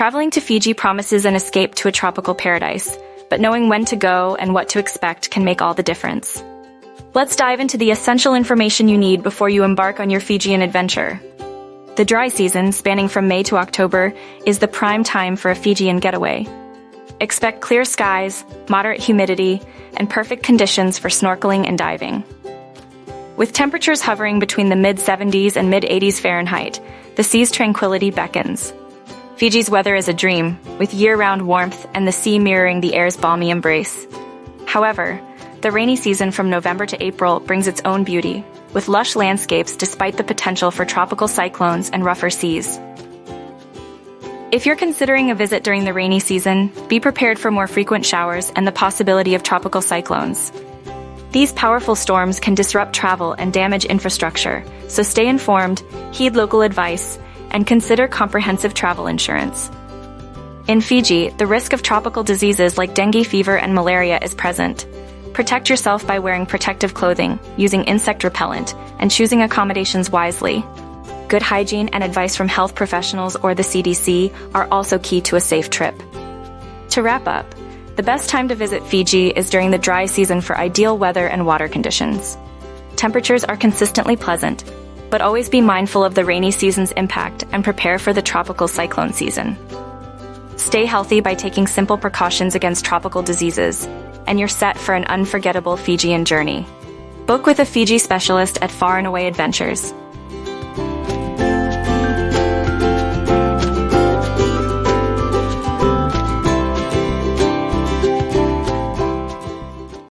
Traveling to Fiji promises an escape to a tropical paradise, but knowing when to go and what to expect can make all the difference. Let's dive into the essential information you need before you embark on your Fijian adventure. The dry season, spanning from May to October, is the prime time for a Fijian getaway. Expect clear skies, moderate humidity, and perfect conditions for snorkeling and diving. With temperatures hovering between the mid-70s and mid-80s Fahrenheit, the sea's tranquility beckons. Fiji's weather is a dream, with year-round warmth and the sea mirroring the air's balmy embrace. However, the rainy season from November to April brings its own beauty, with lush landscapes despite the potential for tropical cyclones and rougher seas. If you're considering a visit during the rainy season, be prepared for more frequent showers and the possibility of tropical cyclones. These powerful storms can disrupt travel and damage infrastructure, so stay informed, heed local advice, and consider comprehensive travel insurance. In Fiji, the risk of tropical diseases like dengue fever and malaria is present. Protect yourself by wearing protective clothing, using insect repellent, and choosing accommodations wisely. Good hygiene and advice from health professionals or the CDC are also key to a safe trip. To wrap up, the best time to visit Fiji is during the dry season for ideal weather and water conditions. Temperatures are consistently pleasant, but always be mindful of the rainy season's impact and prepare for the tropical cyclone season. Stay healthy by taking simple precautions against tropical diseases, and you're set for an unforgettable Fijian journey. Book with a Fiji specialist at Far and Away Adventures.